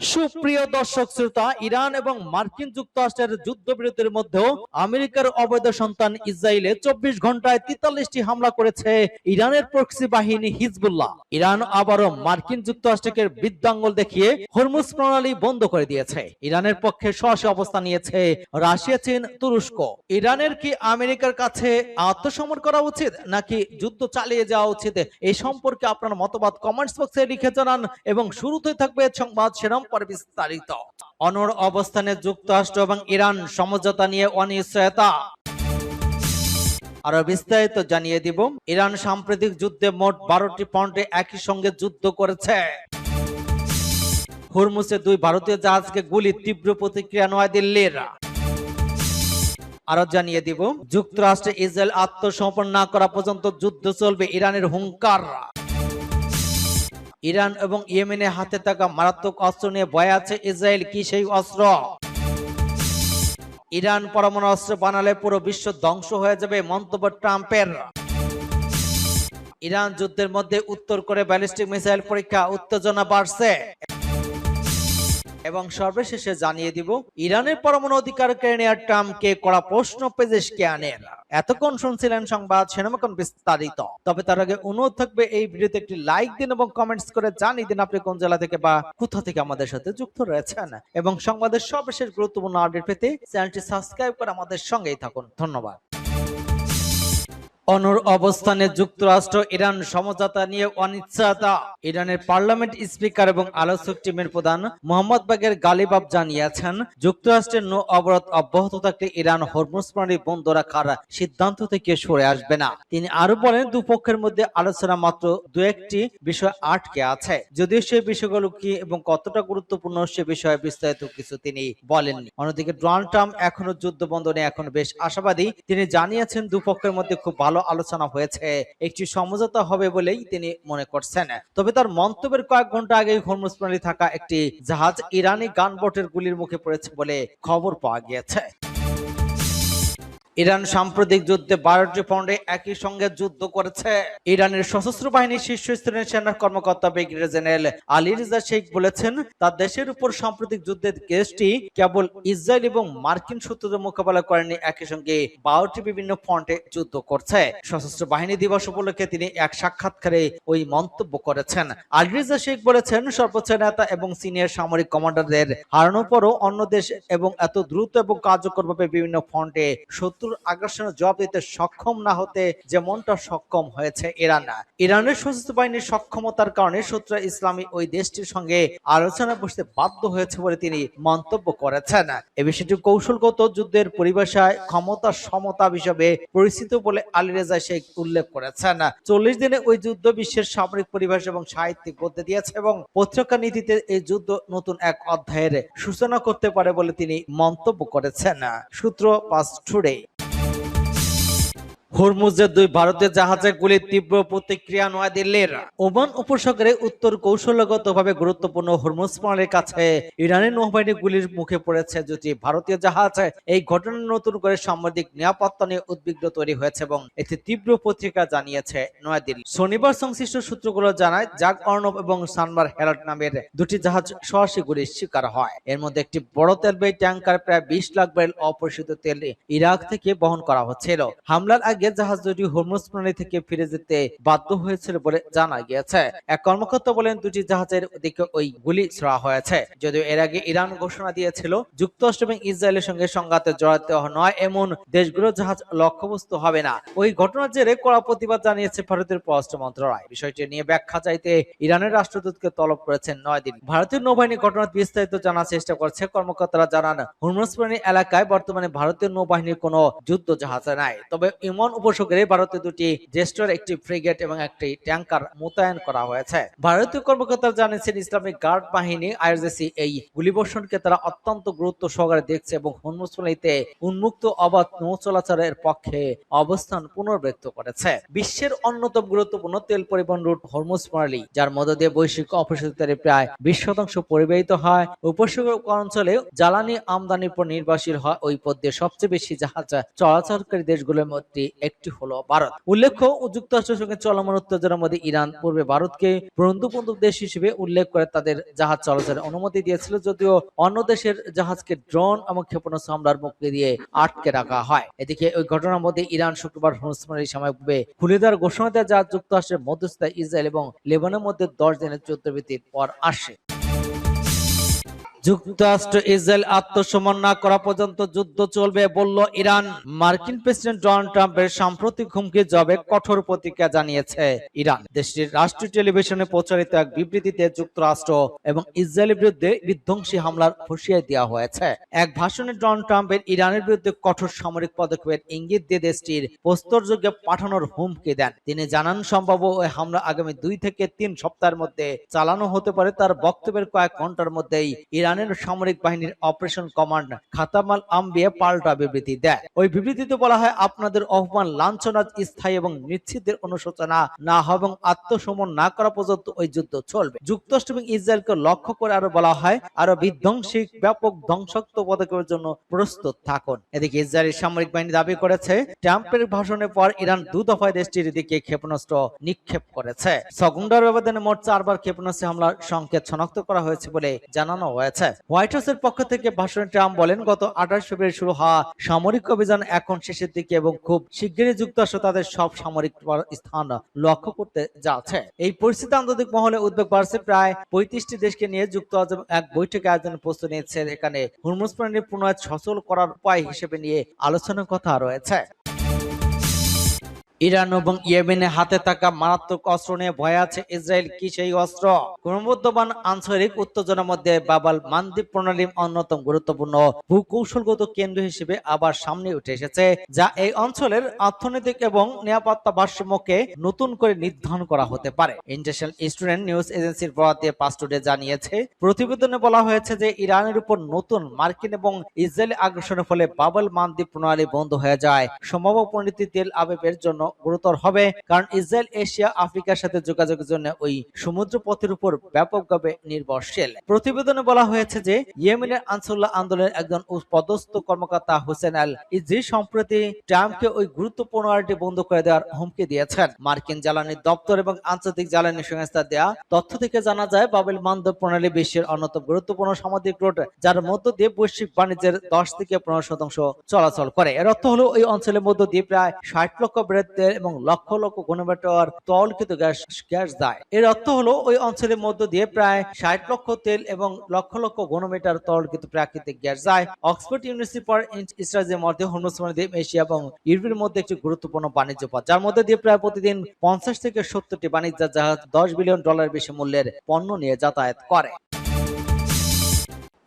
সুপ্রিয় দর্শক শ্রোতা, ইরান এবং মার্কিন যুক্তরাষ্ট্রের যুদ্ধবিরতির মধ্যেও আমেরিকার অবৈধ সন্তান ইসরায়েলে 24 ঘন্টায় 43টি হামলা করেছে ইরানের প্রক্সি বাহিনী হিজবুল্লাহ। ইরান আবারও মার্কিন যুক্তরাষ্ট্রকে বৃদ্ধাঙ্গুল দেখিয়ে হরমুজ প্রণালী বন্ধ করে দিয়েছে। ইরানের পক্ষে সরাসরি অবস্থান নিয়েছে রাশিয়া, চীন, তুরস্ক। ইরানের কি আমেরিকার কাছে আত্মসমর্পণ করা উচিত নাকি যুদ্ধ চালিয়ে যাওয়া উচিত, এই সম্পর্কে আপনার মতবাদ কমেন্টস বক্সে লিখে জানান। এবং শুরুতে থাকবে সংবাদ শিরোনাম পরে বিস্তারিত। অনড় অবস্থানে যুক্তরাষ্ট্র এবং ইরান সমঝোতা নিয়ে অনিশ্চয়তা। আরো বিস্তারিত জানিয়ে দিব। ইরান সাম্প্রতিক যুদ্ধে মোট 12টি পয়েন্টে একই সঙ্গে যুদ্ধ করেছে। হরমুজে 2 ভারতীয় জাহাজকে গুলি, তীব্র প্রতিক্রিয়া নয়াদিল্লির। আরো জানিয়ে দিব, যুক্তরাষ্ট্রে ইসরায়েল আত্মসমর্পণ না করা পর্যন্ত যুদ্ধ চলবে, ইরানের হুঙ্কার। ইরান এবং ইয়েমেনের হাতে থাকা মারাত্মক অস্ত্র নিয়ে ভয় আছে ইসরায়েল, কি সেই অস্ত্র? ইরান পরমাণু অস্ত্র বানালে পুরো বিশ্ব ধ্বংস হয়ে যাবে, মন্তব্য ট্রাম্পের। ইরান যুদ্ধের মধ্যে উত্তর করে ব্যালিস্টিক মিসাইল পরীক্ষা, উত্তেজনা বাড়ছে। এবং সর্বশেষে জানিয়ে দিব, ইরানের পরমাণু অধিকার কেড়ে নেওয়ার ট্রাম্পকে কড়া প্রশ্ন পেজেশকিয়ানের। এতক্ষণ শুনছিলেন সংবাদ শিরোনাম বিস্তারিত। তবে তার আগে অনুরোধ থাকবে, এই ভিডিওতে একটি লাইক দিন এবং কমেন্টস করে জানিয়ে দিন আপনি কোন জেলা থেকে বা কোথা থেকে আমাদের সাথে যুক্ত রয়েছেন। এবং সংবাদের সর্বশেষ গুরুত্বপূর্ণ আপডেট পেতে চ্যানেলটি সাবস্ক্রাইব করে আমাদের সঙ্গেই থাকুন। ধন্যবাদ। অনড় অবস্থানে যুক্তরাষ্ট্র, ইরান সমঝোতা নিয়ে অনিশ্চয়তা। ইরানের পার্লামেন্ট স্পিকার এবং আলোচক টিমের প্রধান মোহাম্মদ বাগের গালিবাফ জানিয়েছেন, যুক্তরাষ্ট্রের নৌ অবরোধ অব্যাহত থাকলে ইরান হরমুজ প্রণালী বন্ধ রাখার সিদ্ধান্ত থেকে সরে আসবে না। তিনি আরো বলেন, দুপক্ষের মধ্যে আলোচনা মাত্র 2-1টি বিষয় আটকে আছে। যদিও সেই বিষয়গুলো কি এবং কতটা গুরুত্বপূর্ণ সে বিষয়ে বিস্তারিত কিছু তিনি বলেননি। অন্যদিকে ডোনাল্ড ট্রাম্প এখনো যুদ্ধ বন্ধ নিয়ে এখন বেশ আশাবাদী। তিনি জানিয়েছেন, দুপক্ষের মধ্যে খুব ভালো আলোচনা হয়েছে, একটি সমঝোতা হবে বলেই তিনি মনে করছেন। তবে তার মন্তব্যের কয়েক ঘন্টা আগে হরমুজ প্রণালী থাকা একটি জাহাজ ইরানি গানবোটের গুলির মুখে পড়েছে বলে খবর পাওয়া গিয়েছে। ইরান সাম্প্রতিক যুদ্ধে 12টি পয়েন্টে একই সঙ্গে যুদ্ধ করেছে। ইরানের সশস্ত্র বাহিনীর শীর্ষস্থানীয় সেনা কর্মকর্তা ব্রিগেডিয়ার জেনারেল আলী রেজা শেখ বলেছেন, তার দেশের উপর সাম্প্রতিক যুদ্ধের কেসটি কেবল ইসরায়েল এবং মার্কিন শত্রুদের মোকাবেলা করেনি, একই সঙ্গে 12টি বিভিন্ন ফ্রন্টে যুদ্ধ করছে। সশস্ত্র বাহিনী দিবস উপলক্ষে তিনি এক সাক্ষাৎকারে ওই মন্তব্য করেছেন। আলী রেজা শেখ বলেছেন, সর্বোচ্চ নেতা এবং সিনিয়র সামরিক কমান্ডারদের হারানোর পরও অন্য দেশ এবং এত দ্রুত এবং কার্যকরভাবে বিভিন্ন ফ্রন্টে আগ্রাসনের জবাব দিতে সক্ষম না হতে যেমনটা সক্ষম হয়েছে ইরান। ইরানের সশস্ত্র বাহিনীর সক্ষমতার কারণে শত্রু ইসলামী ওই দেশটির সঙ্গে আলোচনা বসতে বাধ্য হয়েছে বলে তিনি মন্তব্য করেছেন। এ বিষয়টি কৌশলগত যুদ্ধের পরিভাষায় ক্ষমতা সমতা হিসেবে পরিচিত বলে আলী রেজা শেখ উল্লেখ করেছেন। 40 দিনে ওই যুদ্ধ বিশ্বের সামরিক পরিভাষা এবং সাহিত্যিক বদলে দিয়েছে এবং প্রতিরক্ষা নীতিতে এই যুদ্ধ নতুন এক অধ্যায়ের সূচনা করতে পারে বলে তিনি মন্তব্য করেছেন। সূত্র পাঁচ টুডে। হরমুজে 2 ভারতীয় জাহাজের গুলির তীব্র প্রতিক্রিয়া নয়াদিল্লির। ওমান উপসাগরে উত্তর কৌশলগতভাবে গুরুত্বপূর্ণ হরমুজ প্রণালীর কাছে ইরানের নৌবাহিনী গুলির মুখে পড়েছে 2টি ভারতীয় জাহাজ। এই ঘটনায় নতুন করে সামরিক নিরাপত্তা নিয়ে উদ্বিগ্ন তৈরি হয়েছে এবং এতে তীব্র প্রতিক্রিয়া জানিয়েছে নয়াদিল্লি। শনিবার সংশ্লিষ্ট সূত্রগুলো জানায়, জাগ অর্ণব এবং সানবার হেরাল্ড নামের 2টি জাহাজ সরাসরি গুলির শিকার হয়। এর মধ্যে একটি বড় তেলবাহী ট্যাঙ্কার প্রায় 20 লাখ ব্যারেল অপরিশোধিত তেল ইরাক থেকে বহন করা হচ্ছিল। হামলার আগে জাহাজ দুটি হরমুজ প্রণালী থেকে ফিরে যেতে বাধ্য হয়েছিল বলে জানা গিয়েছে। এক কর্মকর্তা বলেন, 2টি জাহাজের দিকে ওই গুলি ছোড়া হয়েছে। যদিও এর আগে ইরান ঘোষণা দিয়েছিল, যুক্তরাষ্ট্র এবং ইসরায়েলের সঙ্গে সংঘাতে জড়াতে নয় এমন দেশগুলোর জাহাজ লক্ষ্যবস্তু হবে না। ওই ঘটনার জেরে কড়া প্রতিবাদ জানিয়েছে ভারতের পররাষ্ট্র মন্ত্রণালয়। বিষয়টি নিয়ে ব্যাখ্যা চাইতে ইরানের রাষ্ট্রদূতকে তলব করেছেন নয়াদিল্লি। ভারতীয় নৌবাহিনী ঘটনার বিস্তারিত জানার চেষ্টা করছে। কর্মকর্তারা জানান, হরমুজ প্রণালী এলাকায় বর্তমানে ভারতীয় নৌবাহিনীর কোনো যুদ্ধ জাহাজ নাই। তবে ওমান উপসাগরে ভারতের 2টি জেস্টার, একটি ফ্রিগেট এবং একটি ট্যাঙ্কার মোতায়েন করা হয়েছে। ভারতীয় কর্মকর্তারা জানিয়েছেন, ইসলামিক গার্ড বাহিনী আইআরজিসি এই গুলিবর্ষণকে তারা অত্যন্ত গুরুত্ব সহকারে দেখছে এবং হরমুজ প্রণালীতে উন্মুক্ত অবাধ নৌ চলাচলের পক্ষে অবস্থান পুনর্ব্যক্ত করেছে। বিশ্বের অন্যতম গুরুত্বপূর্ণ তেল পরিবহন রুট হরমুজ প্রণালী, যার মধ্য দিয়ে বৈশ্বিক অপরিশোধিত তেলের প্রায় 20% পরিবাহিত হয়। উপসাগর অঞ্চলে জ্বালানি আমদানির উপর নির্ভরশীল হয় ওই পথ দিয়ে সবচেয়ে বেশি জাহাজ চলাচলকারী দেশগুলোর মধ্যে একটি হলো ভারত। উল্লেখ্য, যুক্তরাষ্ট্রের সঙ্গে চলমান উত্তেজনার মধ্যে ইরান পূর্বে ভারতকে বন্ধুবান্ধব দেশ হিসেবে উল্লেখ করে তাদের জাহাজ চলাচলের অনুমতি দিয়েছিল, যদিও অন্য দেশের জাহাজকে ড্রোন এবং ক্ষেপণাস্ত্র হামলার মুখে দিয়ে আটকে রাখা হয়। এদিকে ওই ঘটনার মধ্যে ইরান শুক্রবার হরমুজ সাময়িকভাবে খুলে দেওয়ার ঘোষণা দেয়, যা যুক্তরাষ্ট্রের মধ্যস্থতায় ইসরায়েল এবং লেবাননের মধ্যে 10 দিনের যুদ্ধবিরতির পর আসে। যুক্তরাষ্ট্র ইসরায়েল আত্মসমর্পণ না করা পর্যন্ত যুদ্ধ চলবে বলল ইরান। মার্কিন প্রেসিডেন্ট ডোনাল্ড ট্রাম্পের সাম্প্রতিক হুমকি জবাবে কঠোর প্রতিক্রিয়া জানিয়েছে ইরান। দেশটির রাষ্ট্রীয় টেলিভিশনে প্রচারিত এক বিবৃতিতে যুক্তরাষ্ট্র এবং ইসরায়েলের বিরুদ্ধে বিধ্বংসী হামলার হুঁশিয়ারি দেওয়া হয়েছে। এক ভাষণে ডোনাল্ড ট্রাম্পের ইরানের বিরুদ্ধে কঠোর সামরিক পদক্ষেপের ইঙ্গিত দিয়ে দেশটির প্রস্তরযোগ্যে পাঠানোর হুমকি দেন। তিনি জানান, সম্ভাব্য ওই হামলা আগামী 2 থেকে 3 সপ্তাহের মধ্যে চালানো হতে পারে। তার বক্তব্যের কয়েক ঘন্টার মধ্যেই ইরানের সামরিক বাহিনীর অপারেশন কমান্ড খাতামাল আম্বিয়া পাল্টা বিবৃতি দেয়। ওই বিবৃতিতে বলা হয়, আপনাদের অপমান, লাঞ্ছনা স্থায়ী এবং নিশ্চিতের অনুশোচনা না হয় এবং আত্মসমর্পণ না করা পর্যন্ত ওই যুদ্ধ চলবে। যুক্তরাষ্ট্র এবং ইসরায়েলকে লক্ষ্য করে আরো বলা হয়, আরো বিধ্বংসী ব্যাপক ধ্বংসাত্মক পদক্ষেপের জন্য প্রস্তুত থাকুন। এদিকে ইসরায়েলের সামরিক বাহিনী দাবি করেছে, ট্রাম্পের ভাষণের পর ইরান 2 দফায় দেশটির দিকে ক্ষেপণাস্ত্র নিক্ষেপ করেছে। 6 ঘন্টার ব্যবধানে মোট 4 বার ক্ষেপণাস্ত্র হামলার সংকেত শনাক্ত করা হয়েছে বলে জানানো হয়েছে। হোয়াইট হাউসের পক্ষ থেকে ভাষণে ট্রাম্প বলেন, গত 28 ফেব্রুয়ারি শুরু হওয়া সামরিক অভিযান এখন শেষের দিকে এবং খুব শিগগিরই যুক্তরাষ্ট্র তাদের সব সামরিক স্থান লক্ষ্য করতে যাচ্ছে। এই পরিস্থিতি আন্তর্জাতিক মহলে উদ্বেগ বাড়ছে। প্রায় 35টি দেশকে নিয়ে যুক্তরাজ্য এক বৈঠকে আয়োজনের প্রস্তুতি নিচ্ছে। এখানে হরমুজ প্রণালী পুনরায় সচল করার উপায় হিসেবে নিয়ে আলোচনার কথা রয়েছে। ইরান এবং ইয়েমেনে হাতে থাকা মারাত্মক অস্ত্র নিয়ে ভয় আছে ইসরায়েল। কি সেই অস্ত্র? ক্রমবর্ধমান আঞ্চলিক উত্তেজনার মধ্যে বাবাল মানদ্বীপ প্রণালী অন্যতম গুরুত্বপূর্ণ ভূকৌশলগত কেন্দ্র হিসেবে আবার সামনে উঠে এসেছে, যা এই অঞ্চলের অর্থনৈতিক এবং নিরাপত্তা ভারসাম্যকে নতুন করে নির্ধারণ করা হতে পারে। ইন্টারন্যাশনাল স্টুডেন্ট নিউজ এজেন্সির বরাত দিয়ে পাঁচ টুডে জানিয়েছে, প্রতিবেদনে বলা হয়েছে যে ইরানের উপর নতুন মার্কিন এবং ইসরায়েলি আগ্রাসনের ফলে বাবাল মানদ্বীপ প্রণালী বন্ধ হয়ে যায়। সম্ভাব্য পরিণতি তেল আবিবের জন্য গুরুতর হবে, কারণ ইসরায়েল এশিয়া আফ্রিকার সাথে যোগাযোগের জন্য ওই সমুদ্র পথের উপর ব্যাপকভাবে নির্ভরশীল। প্রতিবেদনে বলা হয়েছে যে ইয়েমেনের আনসারুল্লাহ আন্দোলনের একজন পদস্থ কর্মকর্তা হোসেন আল ইজরি সম্প্রতি ট্রাম্পকে ওই গুরুত্বপূর্ণ আরটি বন্ধ করে দেওয়ার হুমকি দিয়েছেন। মার্কিন জ্বালানি দপ্তর এবং আন্তর্জাতিক জ্বালানি সংস্থা দেয়া তথ্য থেকে জানা যায়, বাবেল মানদ্বীপ প্রণালী বিশ্বের অন্যতম গুরুত্বপূর্ণ সামুদ্রিক রুট, যার মধ্য দিয়ে বৈশ্বিক বাণিজ্যের 10 থেকে 15% চলাচল করে। এর অর্থ হলো ওই অঞ্চলের মধ্য দিয়ে প্রায় 60 লক্ষ ব্যারেল এবং লক্ষ লক্ষ ঘনমিটার তরলকৃত গ্যাস যায়। এর অর্থ হলো ওই অঞ্চলের মধ্য দিয়ে প্রায় 60 লক্ষ তেল এবং লক্ষ লক্ষ ঘনমিটার তরলকৃত প্রাকৃতিক গ্যাস যায়। অক্সফোর্ড ইউনিভার্সিটি ফর স্টাডিজের মধ্যে হরমুজ প্রণালী এশিয়া এবং ইউরোপের মধ্যে একটি গুরুত্বপূর্ণ বাণিজ্য পথ, যার মধ্যে দিয়ে প্রায় প্রতিদিন 50 থেকে 70টি বাণিজ্য জাহাজ $10 বিলিয়ন বেশি মূল্যের পণ্য নিয়ে যাতায়াত করে।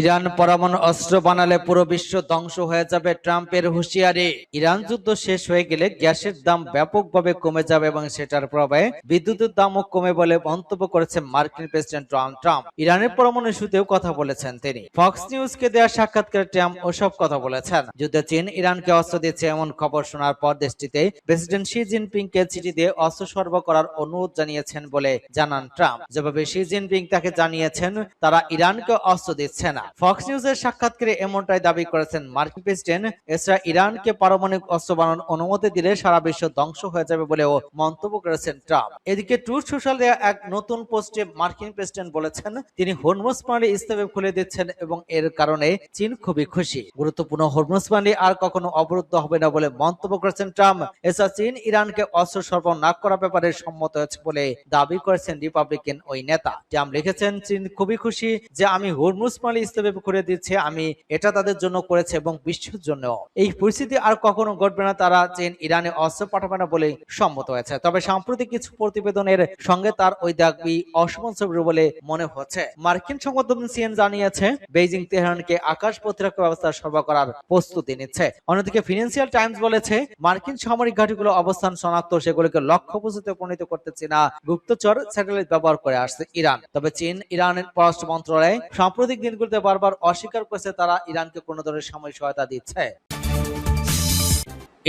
ইরান পরমাণু অস্ত্র বানালে পুরো বিশ্ব ধ্বংস হয়ে যাবে, ট্রাম্পের হুঁশিয়ারি। ইরান যুদ্ধ শেষ হয়ে গেলে গ্যাসের দাম ব্যাপকভাবে কমে যাবে এবং সেটার প্রভাবে বিদ্যুতের দামও কমে বলে মন্তব্য করেছে মার্কিন প্রেসিডেন্ট ডোনাল্ড ট্রাম্প। ইরানের পরমাণু ইস্যুতেও কথা বলেছেন তিনি। ফক্স নিউজকে দেওয়া সাক্ষাৎকারে ট্রাম্প ওসব কথা বলেছেন। যুদ্ধে চীন ইরানকে অস্ত্র দিচ্ছে এমন খবর শোনার পর দেশটিতে প্রেসিডেন্ট শি জিনপিংকে চিঠি দিয়ে অস্ত্র সরবরাহ করার অনুরোধ জানিয়েছেন বলে জানান ট্রাম্প। জবাবে শি জিনপিং তাকে জানিয়েছেন তারা ইরানকে অস্ত্র দিচ্ছে না। ফক্স নিউজের সাক্ষাৎকারে এমনটাই দাবি করেছেন মার্কিন প্রেসিডেন্ট। এছাড়া ইরানকে পারমাণবিক অস্ত্র বানানোর অনুমতি দিলে সারা বিশ্ব ধ্বংস হয়ে যাবে বলেও মন্তব্য করেছেন ট্রাম্প। এদিকে ট্রুথ সোশ্যালে এক নতুন পোস্টে মার্কিন প্রেসিডেন্ট বলেছেন তিনি হরমুজ প্রণালী স্থিরভাবে খুলে দিচ্ছেন এবং এর কারণে চীন খুবই খুশি। গুরুত্বপূর্ণ হরমুজ প্রণালী আর কখনো অবরুদ্ধ হবে না বলে মন্তব্য করেছেন ট্রাম্প। এছাড়া চীন ইরানকে অস্ত্র সরবরাহ না করার ব্যাপারে সম্মত হয়েছে বলে দাবি করেছেন রিপাবলিকান ওই নেতা। ট্রাম্প লিখেছেন, চীন খুবই খুশি যে আমি হরমুজ প্রণালী স্থিরভাবে করে দিচ্ছে, আমি এটা তাদের জন্য করেছে এবং বিশ্বের জন্য। এই পরিস্থিতি আর কখনো ঘটবে না, তারা চীন ইরানে অস্ত্র পাঠাবে না বলে সম্মত হয়েছে। তবে সাম্প্রতিক কিছু প্রতিবেদনের সঙ্গে তার ওই দাবি অসামঞ্জস্য বলে মনে হচ্ছে। মার্কিন সংবাদ মাধ্যম সিএন জানিয়েছে বেইজিং তেহরানকে আকাশ প্রতিরক্ষা ব্যবস্থা সরবরাহ করার প্রস্তুতি নিচ্ছে। অন্যদিকে ফিনান্সিয়াল টাইমস বলেছে মার্কিন সামরিক ঘাঁটিগুলো অবস্থান শনাক্ত, সেগুলোকে লক্ষ্যবস্তুতে পরিণত করতে চীনা গুপ্তচর স্যাটেলাইট ব্যবহার করে আসছে ইরান। তবে চীন ইরানের পররাষ্ট্র মন্ত্রণালয় সাম্প্রতিক দিনগুলোতে বারবার অস্বীকার করেছে তারা ইরানকে কোনো ধরনের সামরিক সহায়তা দিচ্ছে।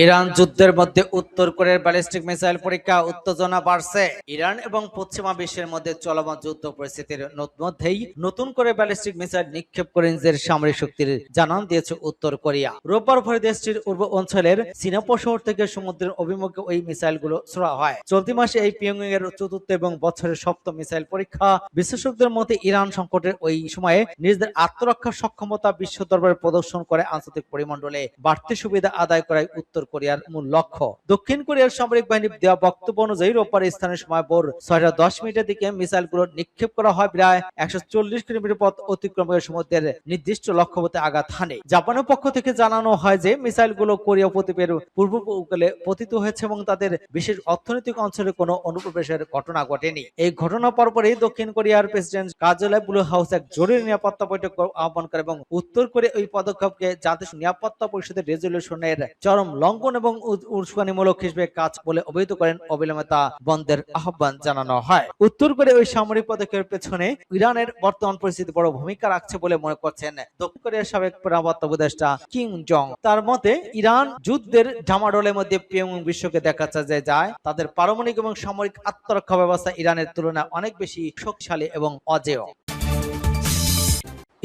ইরান যুদ্ধের মধ্যে উত্তর কোরিয়ার ব্যালিস্টিক মিসাইল পরীক্ষা, উত্তেজনা বাড়ছে। ইরান এবং পশ্চিমা বিশ্বের মধ্যে চলমান যুদ্ধ পরিস্থিতির মধ্যেই নতুন করে ব্যালিস্টিক মিসাইল নিক্ষেপ করে নিজের সামরিক শক্তির জানান দিয়েছে উত্তর কোরিয়া। রোববার ভোরে দেশটির পূর্ব অঞ্চলের সিনাপো শহর থেকে সমুদ্রের অভিমুখে ওই মিসাইলগুলো ছোড়া হয়। চলতি মাসে এই পিয়ংইয়ং এর চতুর্থ এবং বছরের সপ্তম মিসাইল পরীক্ষা। বিশেষজ্ঞদের মতে ইরান সংকটের ওই সময়ে নিজেদের আত্মরক্ষার সক্ষমতা বিশ্ব দরবারে প্রদর্শন করে আন্তর্জাতিক পরিমণ্ডলে বাড়তি সুবিধা আদায় করাই উত্তর কোরিয়ার মূল লক্ষ্য। দক্ষিণ কোরিয়ার সামরিক বাহিনীর দেওয়া বক্তব্য অনুযায়ী রোববার স্থানীয় সময় ভোর 6:10 দিকে মিসাইলগুলো নিক্ষেপ করা হয়। প্রায় 140 কিলোমিটার পথ অতিক্রম করে সমুদ্রের নির্দিষ্ট লক্ষ্যবস্তুতে আঘাত হানে। জাপানের পক্ষ থেকে জানানো হয় যে মিসাইলগুলো কোরিয়া উপদ্বীপের পূর্ব উপকূলে পতিত হয়েছে এবং তাদের বিশেষ অর্থনৈতিক অঞ্চলে কোনো অনুপ্রবেশের ঘটনা ঘটেনি। এই ঘটনা পরপরই দক্ষিণ কোরিয়ার প্রেসিডেন্ট কার্যালয় ব্লু হাউস এক জরুরি নিরাপত্তা বৈঠক আহ্বান করে এবং উত্তর কোরিয়া ওই পদক্ষেপকে জাতিসংঘ নিরাপত্তা পরিষদের রেজলিউশনের চরম লঙ্ঘন এবং উস্কানিমূলক হিসেবে কাজ বলে অভিহিত করেন। অবিলম্বে তা বন্ধের আহ্বান জানানো হয়। উত্তর কোরিয়া ওই সামরিক পদক্ষেপের পেছনে ইরানের বর্তমান পরিস্থিতি বড় ভূমিকা রাখছে বলে মনে করছেন দক্ষিণ কোরিয়ার সাবেক নিরাপত্তা উপদেষ্টা কিম জং। তার মতে ইরান যুদ্ধের ডামাডোলের মধ্যে পিয়ংইয়ং বিশ্বকে দেখাচ্ছে যে যায় তাদের পারমাণবিক এবং সামরিক আত্মরক্ষা ব্যবস্থা ইরানের তুলনায় অনেক বেশি শক্তিশালী এবং অজেয়।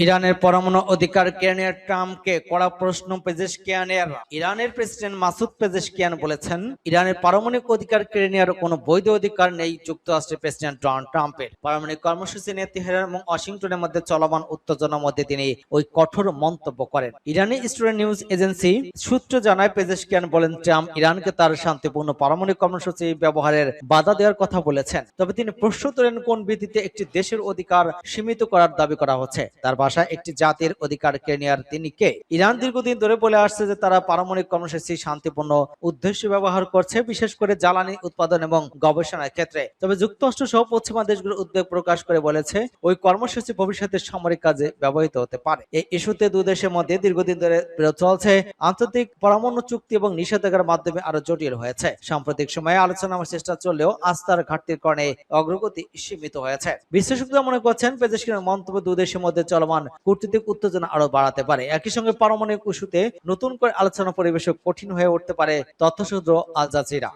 ইরানের পরমাণু অধিকার কেড়ে নেওয়ার ট্রাম্পকে কড়া প্রশ্ন পেজেশকিয়ানের। ইরানের প্রেসিডেন্ট মাসুদ পেজেশকিয়ান বলেছেন ইরানের পারমাণবিক অধিকার কেড়ে নেওয়ার কোনো বৈধ অধিকার নেই যুক্তরাষ্ট্রের প্রেসিডেন্ট ডোনাল্ড ট্রাম্পের। পারমাণবিক কর্মসূচি নিয়ে তেহরান এবং ওয়াশিংটনের মধ্যে চলমান উত্তেজনার মধ্যে তিনি ওই কঠোর মন্তব্য করেন। ইরানি স্টুডেন্ট নিউজ এজেন্সি সূত্র জানায় পেজেশকিয়ান বলেন ট্রাম্প ইরানকে তার শান্তিপূর্ণ পারমাণবিক কর্মসূচি ব্যবহারের বাধা দেওয়ার কথা বলেছেন। তবে তিনি প্রশ্ন তোলেন কোন ভিত্তিতে একটি দেশের অধিকার সীমিত করার দাবি করা হচ্ছে। তার ভাষায় একটি জাতির অধিকার কেড়ে নেওয়ার তিনি কে? ইরান দীর্ঘদিন ধরে বলে আসছে যে তারা পারমাণবিক কর্মসূচি শান্তিপূর্ণ উদ্দেশ্যে ব্যবহার করছে, বিশেষ করে জ্বালানি উৎপাদন এবং গবেষণার ক্ষেত্রে। তবে যুক্তরাষ্ট্র সহ পশ্চিমা দেশগুলো উদ্বেগ প্রকাশ করে বলেছে ওই কর্মসূচি ভবিষ্যতে সামরিক কাজে ব্যবহৃত হতে পারে। এই ইস্যুতে দুই দেশের মধ্যে দীর্ঘদিন ধরে বিরোধ চলছে। আন্তর্জাতিক পরমাণু চুক্তি এবং নিষেধাজ্ঞার মাধ্যমে আরো জটিল হয়েছে। সাম্প্রতিক সময়ে আলোচনার চেষ্টা চললেও আস্থার ঘাটতির কারণে অগ্রগতি সীমিত হয়েছে। বিশেষজ্ঞরা মনে করছেন পেজেশকিয়ানের মন্তব্য দুই দেশের মধ্যে চলমান কূটনৈতিক উত্তেজনা আরো বাড়াতে পারে। একই সঙ্গে পারমাণবিক ইস্যুতে নতুন করে আলোচনা পরিবেশ কঠিন হয়ে উঠতে পারে। তথ্যসূত্র আল জাজিরা।